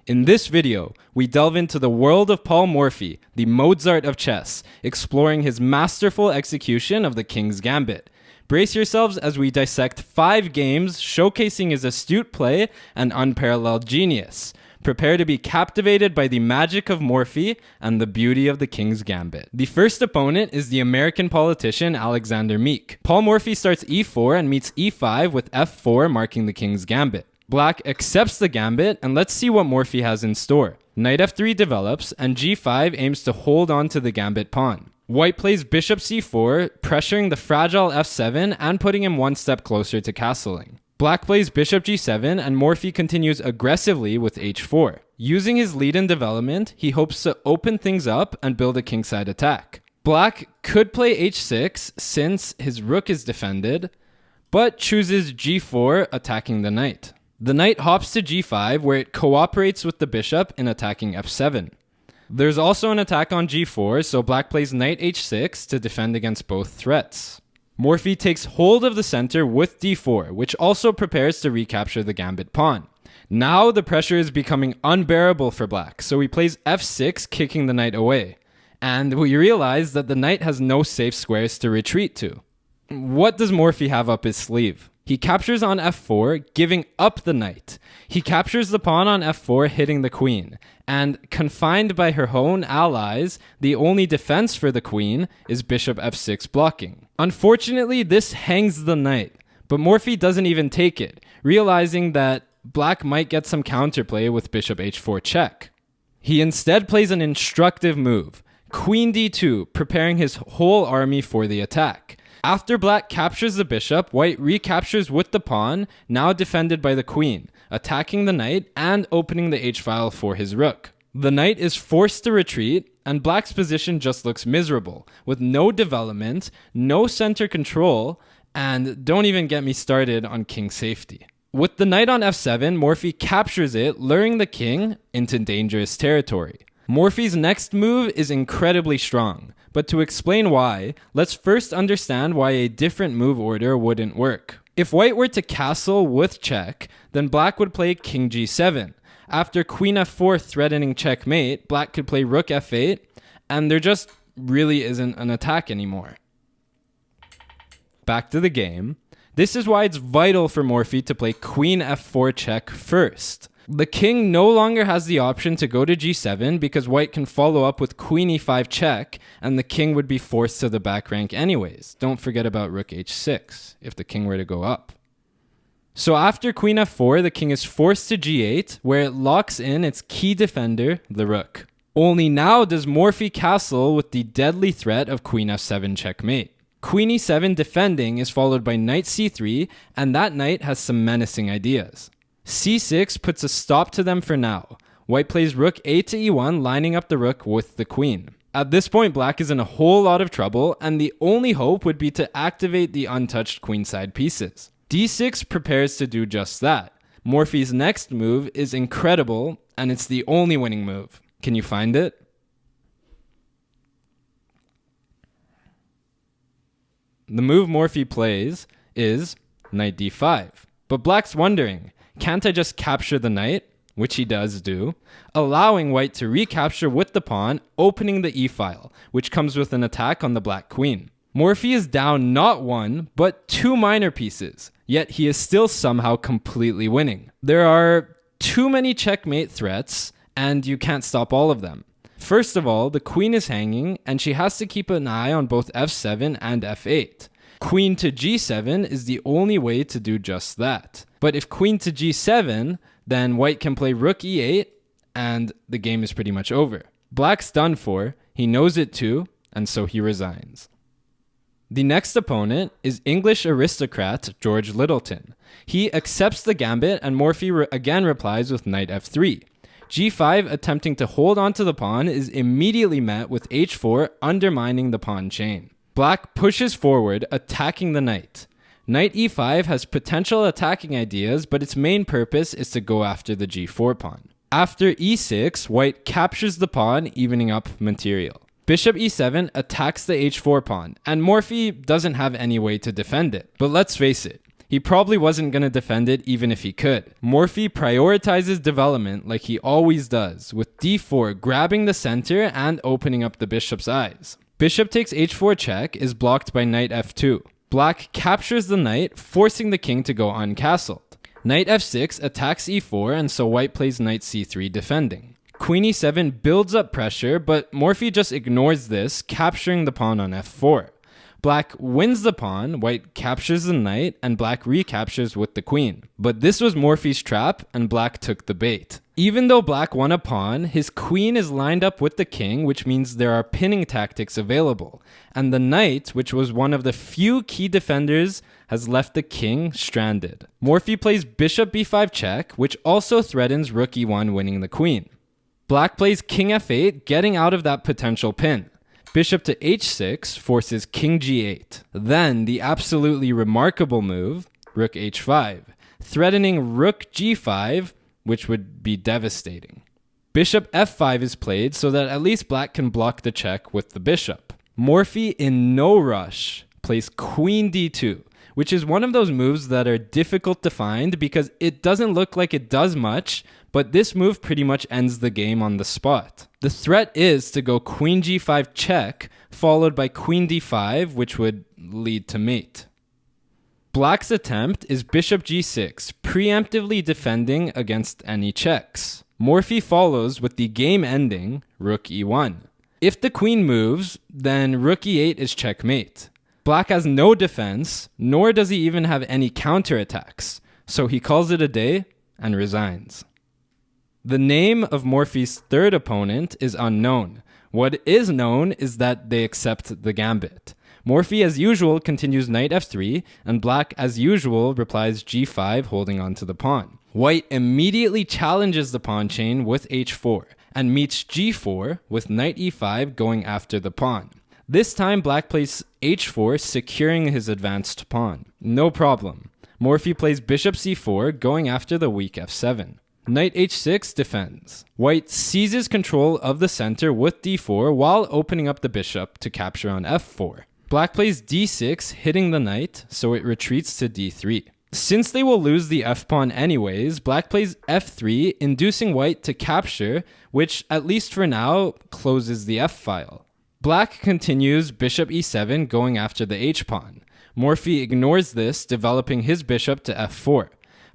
In this video, we delve into the world of Paul Morphy, the Mozart of chess, exploring his masterful execution of the King's Gambit. Brace yourselves as we dissect 5 games showcasing his astute play and unparalleled genius. Prepare to be captivated by the magic of Morphy and the beauty of the King's Gambit. The first opponent is the American politician Alexander Meek. Paul Morphy starts e4 and meets e5 with f4 marking the King's Gambit. Black accepts the gambit, and let's see what Morphy has in store. Knight f3 develops, and g5 aims to hold on to the gambit pawn. White plays bishop c4, pressuring the fragile f7 and putting him one step closer to castling. Black plays bishop g7, and Morphy continues aggressively with h4. Using his lead in development, he hopes to open things up and build a kingside attack. Black could play h6 since his rook is defended, but chooses g4, attacking the knight. The knight hops to g5, where it cooperates with the bishop in attacking f7. There's also an attack on g4, so black plays knight h6 to defend against both threats. Morphy takes hold of the center with d4, which also prepares to recapture the gambit pawn. Now the pressure is becoming unbearable for black, so he plays f6, kicking the knight away. And we realize that the knight has no safe squares to retreat to. What does Morphy have up his sleeve? He captures on f4, giving up the knight. He captures the pawn on f4, hitting the queen. And confined by her own allies, the only defense for the queen is bishop f6 blocking. Unfortunately, this hangs the knight, but Morphy doesn't even take it, realizing that black might get some counterplay with bishop h4 check. He instead plays an instructive move, queen d2, preparing his whole army for the attack. After black captures the bishop, white recaptures with the pawn, now defended by the queen, attacking the knight and opening the h-file for his rook. The knight is forced to retreat, and black's position just looks miserable, with no development, no center control, and don't even get me started on king safety. With the knight on f7, Morphy captures it, luring the king into dangerous territory. Morphy's next move is incredibly strong. But to explain why, let's first understand why a different move order wouldn't work. If white were to castle with check, then black would play king g7. After queen f4 threatening checkmate, black could play rook f8, and there just really isn't an attack anymore. Back to the game. This is why it's vital for Morphy to play queen f4 check first. The king no longer has the option to go to g7 because white can follow up with queen e5 check, and the king would be forced to the back rank anyways. Don't forget about rook h6 if the king were to go up. So after queen f4, the king is forced to g8, where it locks in its key defender, the rook. Only now does Morphy castle with the deadly threat of queen f7 checkmate. Queen e7 defending is followed by knight c3, and that knight has some menacing ideas. c6 puts a stop to them for now. White plays rook a to e1, lining up the rook with the queen. At this point, black is in a whole lot of trouble, and the only hope would be to activate the untouched queenside pieces. d6 prepares to do just that. Morphy's next move is incredible, and it's the only winning move. Can you find it? The move Morphy plays is knight d5. But black's wondering, can't I just capture the knight? Which he does do, allowing white to recapture with the pawn, opening the e-file, which comes with an attack on the black queen. Morphy is down not 1, but 2 minor pieces, yet he is still somehow completely winning. There are too many checkmate threats, and you can't stop all of them. First of all, the queen is hanging, and she has to keep an eye on both f7 and f8. Queen to g7 is the only way to do just that. But if queen to g7, then white can play rook e8, and the game is pretty much over. Black's done for, he knows it too, and so he resigns. The next opponent is English aristocrat George Lyttelton. He accepts the gambit, and Morphy again replies with knight f3. g5, attempting to hold onto the pawn, is immediately met with h4, undermining the pawn chain. Black pushes forward, attacking the knight. Knight e5 has potential attacking ideas, but its main purpose is to go after the g4 pawn. After e6, white captures the pawn, evening up material. Bishop e7 attacks the h4 pawn, and Morphy doesn't have any way to defend it. But let's face it, He probably wasn't going to defend it even if he could. Morphy prioritizes development like he always does, with d4 grabbing the center and opening up the bishop's eyes. Bishop takes h4 check is blocked by knight f2. Black captures the knight, forcing the king to go uncastled. Knight f6 attacks e4, and so white plays knight c3 defending. Queen e7 builds up pressure, but Morphy just ignores this, capturing the pawn on f4. Black wins the pawn, white captures the knight, and black recaptures with the queen. But this was Morphy's trap, and black took the bait. Even though black won a pawn, his queen is lined up with the king, which means there are pinning tactics available. And the knight, which was one of the few key defenders, has left the king stranded. Morphy plays bishop b5 check, which also threatens rook e1 winning the queen. Black plays king f8, getting out of that potential pin. Bishop to h6 forces king g8. Then the absolutely remarkable move, rook h5, threatening rook g5, which would be devastating. Bishop f5 is played so that at least black can block the check with the bishop. Morphy, in no rush, plays queen d2, which is one of those moves that are difficult to find because it doesn't look like it does much, but this move pretty much ends the game on the spot. The threat is to go queen g5 check, followed by queen d5, which would lead to mate. Black's attempt is bishop g6, preemptively defending against any checks. Morphy follows with the game-ending rook e1. If the queen moves, then rook e8 is checkmate. Black has no defense, nor does he even have any counterattacks, so he calls it a day and resigns. The name of Morphy's third opponent is unknown. What is known is that they accept the gambit. Morphy, as usual, continues knight f3, and black, as usual, replies g5, holding on to the pawn. White immediately challenges the pawn chain with h4, and meets g4 with knight e5 going after the pawn. This time, black plays h4, securing his advanced pawn. No problem. Morphy plays bishop c4, going after the weak f7. Knight h6 defends. White seizes control of the center with d4 while opening up the bishop to capture on f4. Black plays d6, hitting the knight, so it retreats to d3. Since they will lose the f-pawn anyways, black plays f3, inducing white to capture, which, at least for now, closes the f-file. Black continues bishop e7, going after the h-pawn. Morphy ignores this, developing his bishop to f4.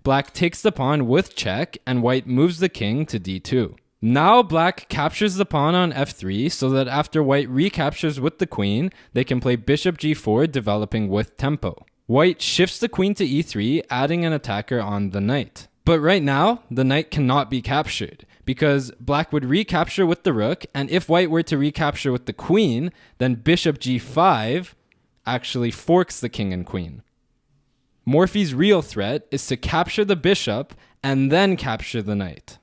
Black takes the pawn with check, and white moves the king to d2. Now black captures the pawn on f3, so that after white recaptures with the queen, they can play bishop g4, developing with tempo. White shifts the queen to e3, adding an attacker on the knight. But right now, the knight cannot be captured, because black would recapture with the rook, and if white were to recapture with the queen, then bishop g5 actually forks the king and queen. Morphy's real threat is to capture the bishop and then capture the knight.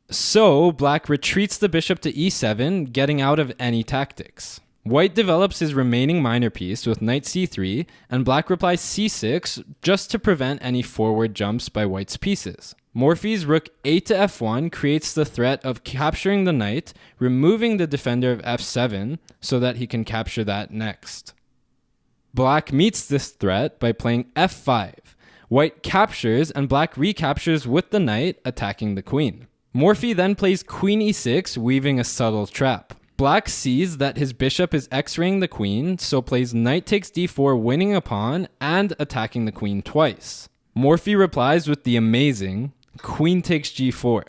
So, black retreats the bishop to e7, getting out of any tactics. White develops his remaining minor piece with knight c3, and black replies c6 just to prevent any forward jumps by white's pieces. Morphy's rook a to f1 creates the threat of capturing the knight, removing the defender of f7 so that he can capture that next. Black meets this threat by playing f5. White captures, and black recaptures with the knight, attacking the queen. Morphy then plays queen e6, weaving a subtle trap. Black sees that his bishop is x-raying the queen, so plays knight takes d4, winning a pawn and attacking the queen twice. Morphy replies with the amazing queen takes g4.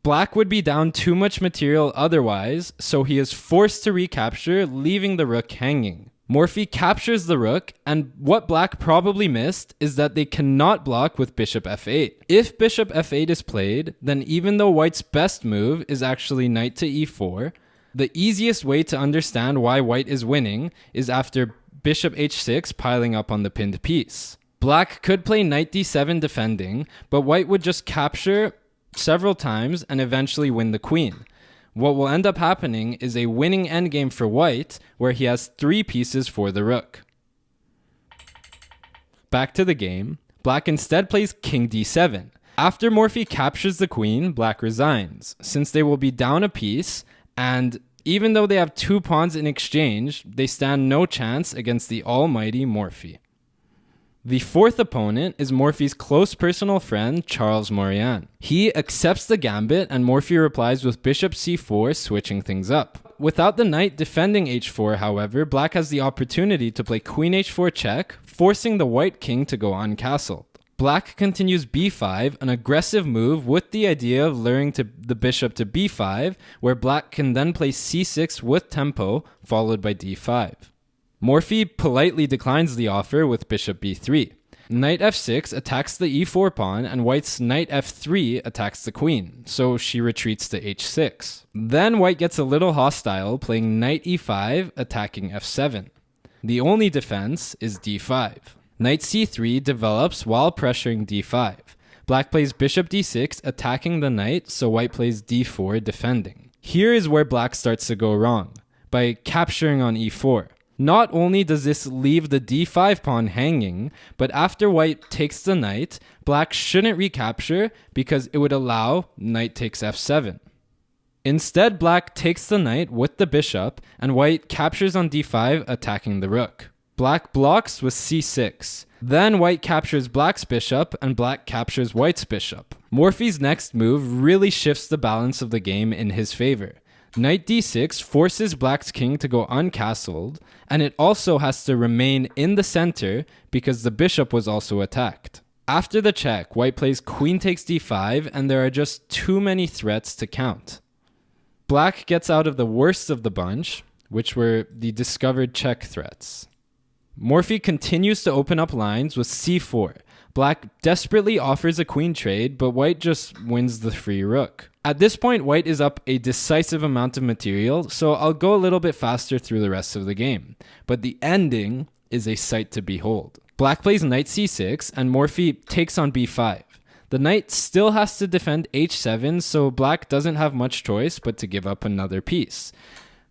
Black would be down too much material otherwise, so he is forced to recapture, leaving the rook hanging. Morphy captures the rook, and what black probably missed is that they cannot block with bishop f8. If bishop f8 is played, then even though white's best move is actually knight to e4, the easiest way to understand why white is winning is after bishop h6 piling up on the pinned piece. Black could play knight d7 defending, but white would just capture several times and eventually win the queen. What will end up happening is a winning endgame for white, where he has 3 pieces for the rook. Back to the game, black instead plays king d7. After Morphy captures the queen, black resigns, since they will be down a piece, and even though they have 2 pawns in exchange, they stand no chance against the almighty Morphy. The fourth opponent is Morphy's close personal friend, Charles Morian. He accepts the gambit and Morphy replies with bishop c4, switching things up. Without the knight defending h4, however, black has the opportunity to play queen h4 check, forcing the white king to go uncastled. Black continues b5, an aggressive move with the idea of luring the bishop to b5, where black can then play c6 with tempo, followed by d5. Morphy politely declines the offer with bishop b3. Knight f6 attacks the e4 pawn, and white's knight f3 attacks the queen, so she retreats to h6. Then white gets a little hostile, playing knight e5, attacking f7. The only defense is d5. Knight c3 develops while pressuring d5. Black plays bishop d6, attacking the knight, so white plays d4, defending. Here is where black starts to go wrong, by capturing on e4. Not only does this leave the d5 pawn hanging, but after white takes the knight, black shouldn't recapture because it would allow knight takes f7. Instead, black takes the knight with the bishop, and white captures on d5, attacking the rook. Black blocks with c6. Then white captures black's bishop, and black captures white's bishop. Morphy's next move really shifts the balance of the game in his favor. Knight d6 forces black's king to go uncastled, and it also has to remain in the center because the bishop was also attacked. After the check, white plays queen takes d5, and there are just too many threats to count. Black gets out of the worst of the bunch, which were the discovered check threats. Morphy continues to open up lines with c4. Black desperately offers a queen trade, but white just wins the free rook. At this point, white is up a decisive amount of material, so I'll go a little bit faster through the rest of the game. But the ending is a sight to behold. Black plays knight c6, and Morphy takes on b5. The knight still has to defend h7, so black doesn't have much choice but to give up another piece.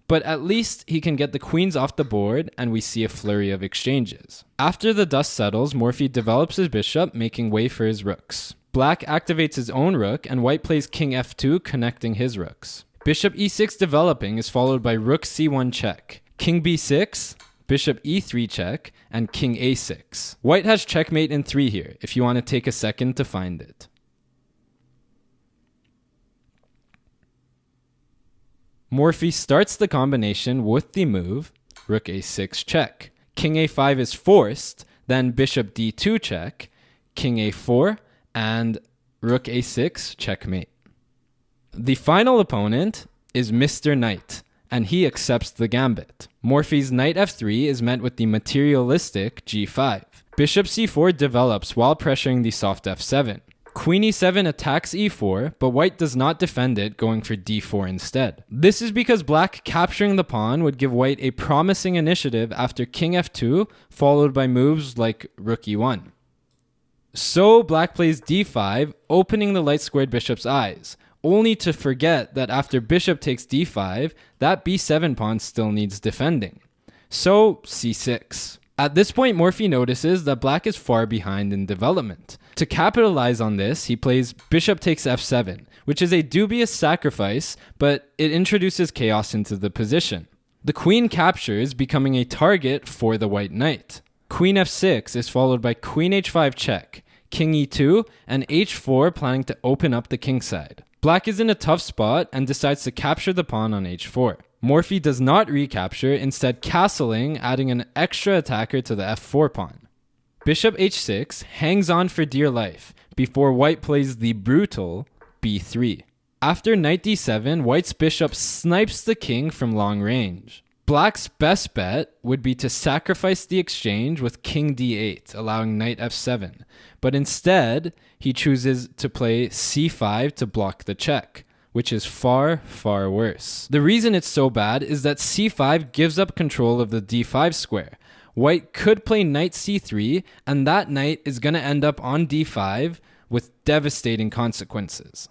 But at least he can get the queens off the board, and we see a flurry of exchanges. After the dust settles, Morphy develops his bishop, making way for his rooks. Black activates his own rook, and white plays king f2, connecting his rooks. Bishop e6 developing is followed by rook c1 check, king b6, bishop e3 check, and king a6. White has checkmate in 3 here, if you want to take a second to find it. Morphy starts the combination with the move, rook a6 check. King a5 is forced, then bishop d2 check, king a4, and rook a6 checkmate. The final opponent is Mr. Knight, and he accepts the gambit. Morphy's knight f3 is met with the materialistic g5. Bishop c4 develops while pressuring the soft f7. Queen e7 attacks e4, but white does not defend it, going for d4 instead. This is because black capturing the pawn would give white a promising initiative after king f2, followed by moves like rook e1. So black plays d5, opening the light squared bishop's eyes, only to forget that after bishop takes d5, that b7 pawn still needs defending. So c6. At this point, Morphy notices that black is far behind in development. To capitalize on this, he plays bishop takes f7, which is a dubious sacrifice, but it introduces chaos into the position. The queen captures, becoming a target for the white knight. Queen f6 is followed by queen h5 check, king e2, and h4 planning to open up the king side. Black is in a tough spot and decides to capture the pawn on h4. Morphy does not recapture, instead castling, adding an extra attacker to the f4 pawn. Bishop h6 hangs on for dear life before white plays the brutal b3. After knight d7, white's bishop snipes the king from long range. Black's best bet would be to sacrifice the exchange with king d8, allowing knight f7, but instead he chooses to play c5 to block the check, which is far, far worse. The reason it's so bad is that c5 gives up control of the d5 square. White could play knight c3, and that knight is going to end up on d5 with devastating consequences.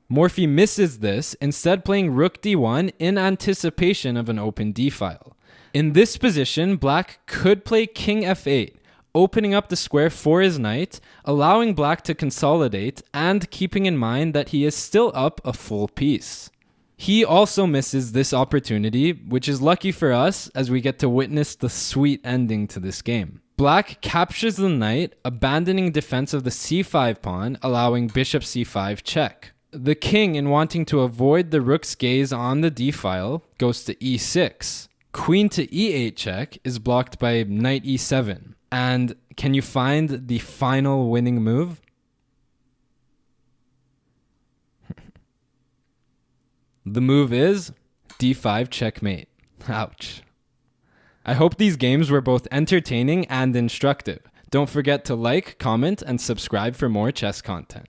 Morphy misses this, instead playing rook d1 in anticipation of an open d-file. In this position, black could play king f8, opening up the square for his knight, allowing black to consolidate and keeping in mind that he is still up a full piece. He also misses this opportunity, which is lucky for us as we get to witness the sweet ending to this game. Black captures the knight, abandoning defense of the c5 pawn, allowing bishop c5 check. The king, in wanting to avoid the rook's gaze on the d-file, goes to e6. Queen to e8 check is blocked by knight e7. And can you find the final winning move? The move is d5 checkmate. Ouch. I hope these games were both entertaining and instructive. Don't forget to like, comment, and subscribe for more chess content.